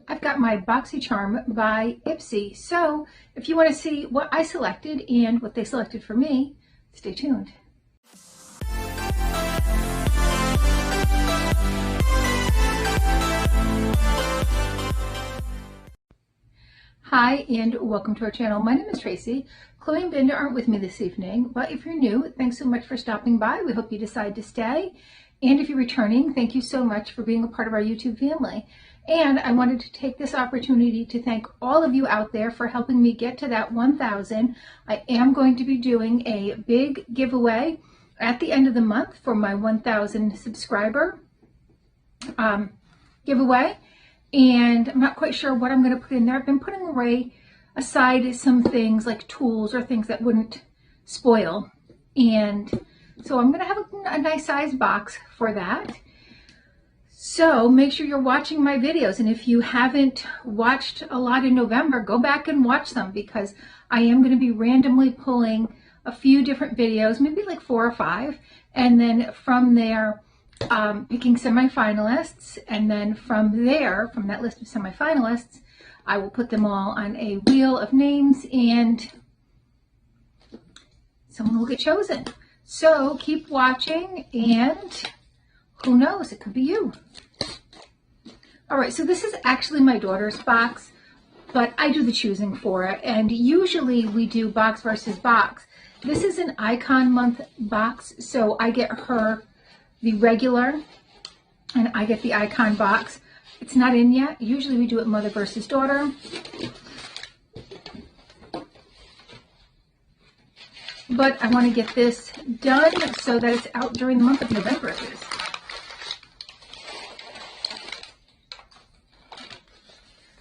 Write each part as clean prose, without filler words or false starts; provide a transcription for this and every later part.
I've got my Boxycharm by Ipsy. So if you want to see what I selected and what they selected for me, stay tuned. Hi and welcome to our channel. My name is Tracey. Chloe Bandit aren't with me this evening, but if you're new, thanks so much for stopping by. We hope you decide to stay. And if you're returning, thank you so much for being a part of our YouTube family. And I wanted to take this opportunity to thank all of you out there for helping me get to that 1,000. I am going to be doing a big giveaway at the end of the month for my 1,000 subscriber giveaway. And I'm not quite sure what I'm going to put in there. I've been putting aside some things like tools or things that wouldn't spoil. And so I'm going to have a nice size box for that. So make sure you're watching my videos. And if you haven't watched a lot in November, go back and watch them, because I am going to be randomly pulling a few different videos, maybe like 4 or 5. And then from there, picking semifinalists, and then from there, from that list of semifinalists, I will put them all on a wheel of names and someone will get chosen. So keep watching, and who knows, it could be you. All right, so this is actually my daughter's box, but I do the choosing for it, and usually we do box versus box. This is an Icon Month box, so I get her the regular, and I get the Icon box. It's not in yet. Usually we do it mother versus daughter. But I want to get this done so that it's out during the month of November at least.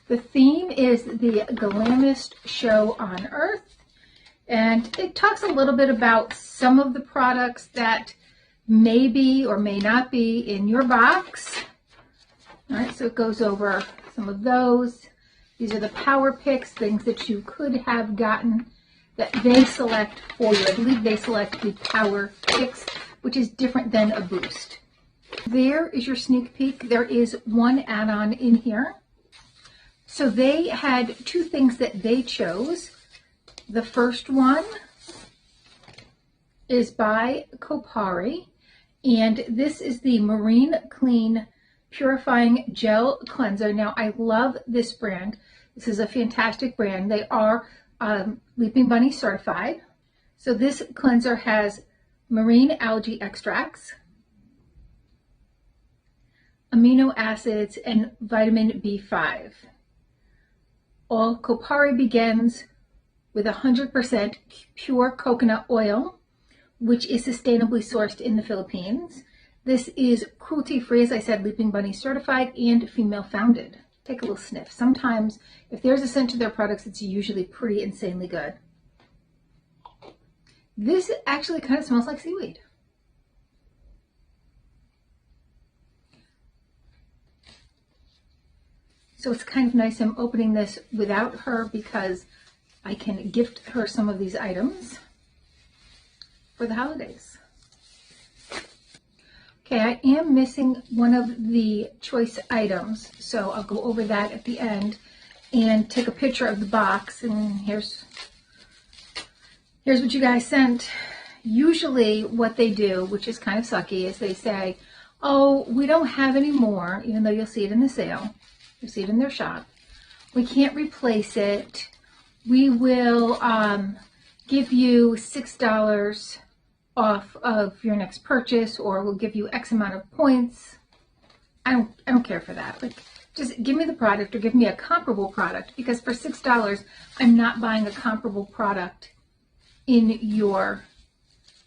The theme is the Glammest show on Earth, and it talks a little bit about some of the products that may be or may not be in your box. All right, so it goes over some of those. These are the power picks, things that you could have gotten that they select for you. I believe they select the power picks, which is different than a boost. There is your sneak peek. There is one add-on in here. So they had 2 things that they chose. The first one is by Kopari, and this is the Marine Clean Purifying Gel Cleanser. Now, I love this brand. This is a fantastic brand. They are Leaping Bunny certified. So this cleanser has marine algae extracts, amino acids, and vitamin B5. All Kopari begins with 100% pure coconut oil, which is sustainably sourced in the Philippines. This is cruelty-free, as I said, Leaping Bunny certified, and female-founded. Take a little sniff. Sometimes, if there's a scent to their products, it's usually pretty insanely good. This actually kind of smells like seaweed. So it's kind of nice I'm opening this without her, because I can gift her some of these items for the holidays. Okay, I am missing one of the choice items, so I'll go over that at the end and take a picture of the box. And here's what you guys sent. Usually what they do, which is kind of sucky, is they say, oh, we don't have any more, even though you'll see it in the sale. You'll see it in their shop. We can't replace it. We will give you $6 off of your next purchase, or we'll give you X amount of points. I don't care for that. Like, just give me the product, or give me a comparable product, because for $6, I'm not buying a comparable product in your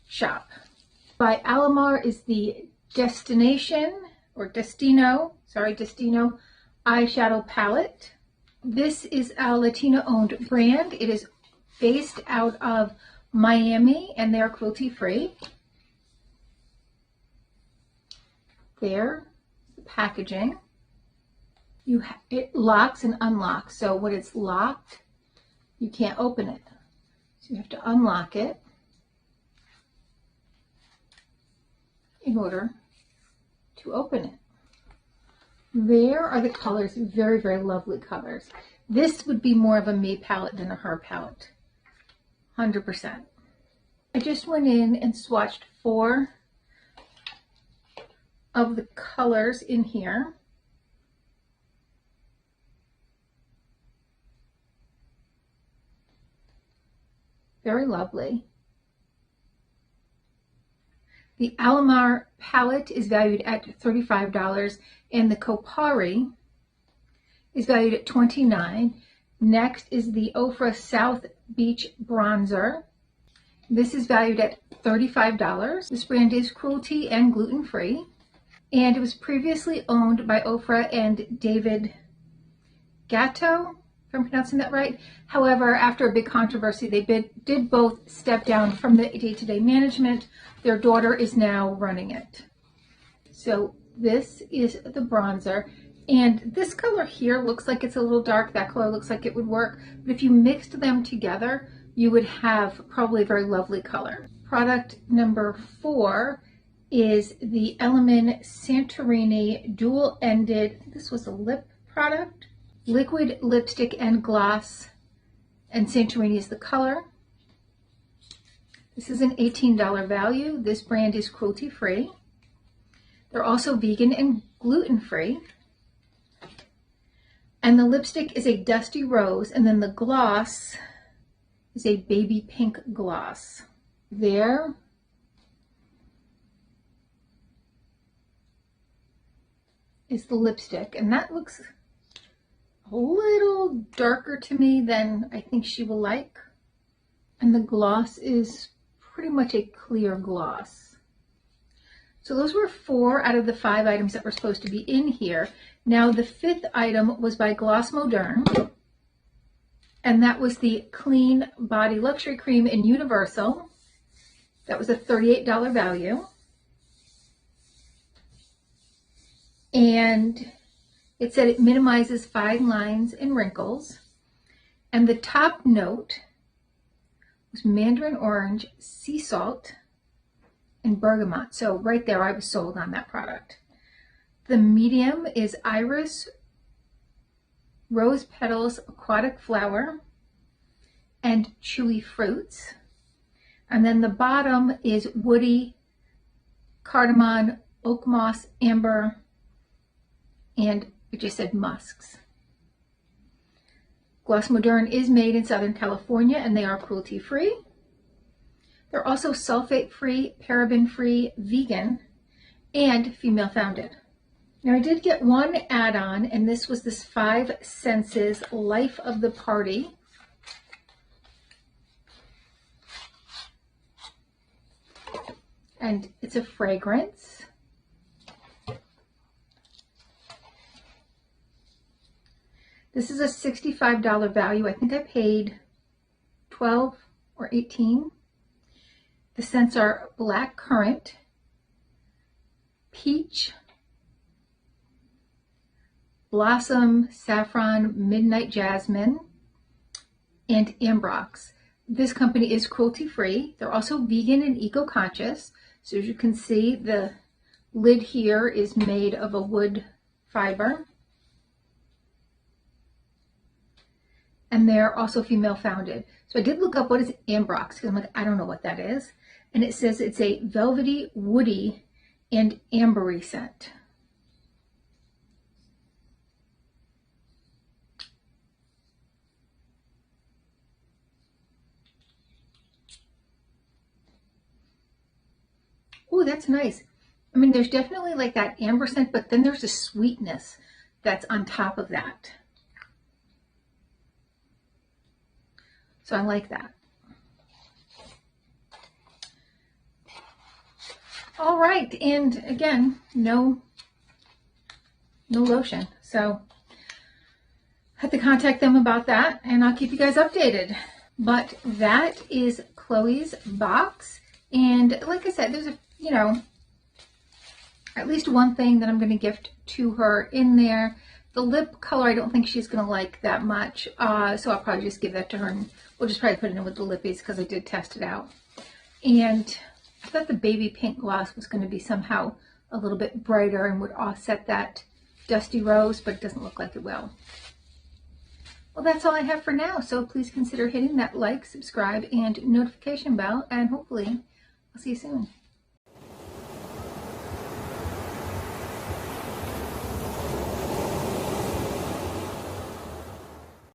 shop. By Alamar is the Destino eyeshadow palette. This is a Latino-owned brand. It is based out of Miami, and they're cruelty-free. There, the packaging. It locks and unlocks. So when it's locked, you can't open it. So you have to unlock it in order to open it. There are the colors, very, very lovely colors. This would be more of a me palette than a her palette, 100%. I just went in and swatched 4 of the colors in here. Very lovely. The Alamar palette is valued at $35 and the Kopari is valued at $29. Next is the Ofra South Beach Bronzer. This is valued at $35. This brand is cruelty and gluten-free, and it was previously owned by Ofra and David Gatto, if I'm pronouncing that right. However, after a big controversy, they did both step down from the day-to-day management. Their daughter is now running it. So this is the bronzer. And this color here looks like it's a little dark. That color looks like it would work. But if you mixed them together, you would have probably a very lovely color. Product number 4 is the Element Santorini Dual-Ended, this was a lip product, liquid lipstick and gloss, and Santorini is the color. This is an $18 value. This brand is cruelty-free. They're also vegan and gluten-free. And the lipstick is a dusty rose, and then the gloss is a baby pink gloss. There is the lipstick, and that looks a little darker to me than I think she will like. And the gloss is pretty much a clear gloss. So those were 4 out of the 5 items that were supposed to be in here. Now the 5th item was by Gloss Moderne, and that was the Clean Body Luxury Cream in Universal. That was a $38 value. And it said it minimizes fine lines and wrinkles. And the top note was mandarin orange, sea salt, and bergamot. So right there, I was sold on that product. The medium is iris, rose petals, aquatic flower, and chewy fruits. And then the bottom is woody, cardamom, oak moss, amber, and it just said musks. Gloss Moderne is made in Southern California, and they are cruelty-free. They're also sulfate-free, paraben-free, vegan, and female-founded. Now I did get one add-on, and this was this 5 Senses Life of the Party. And it's a fragrance. This is a $65 value. I think I paid $12 or $18. The scents are black currant, peach, blossom, saffron, midnight jasmine, and ambrox. This company is cruelty-free. They're also vegan and eco-conscious. So as you can see, the lid here is made of a wood fiber. And they're also female founded. So I did look up what is ambrox, because I'm like, I don't know what that is. And it says it's a velvety, woody, and ambery scent. Oh, that's nice. I mean, there's definitely like that amber scent, but then there's a sweetness that's on top of that. So I like that. All right, and again, no lotion. So I had to contact them about that, and I'll keep you guys updated. But that is Chloe's box. And like I said, there's at least one thing that I'm going to gift to her in there. The lip color, I don't think she's going to like that much. So I'll probably just give that to her, and we'll just probably put it in with the lippies because I did test it out. And I thought the baby pink gloss was going to be somehow a little bit brighter and would offset that dusty rose, but it doesn't look like it will. Well, that's all I have for now. So please consider hitting that like, subscribe, and notification bell. And hopefully I'll see you soon.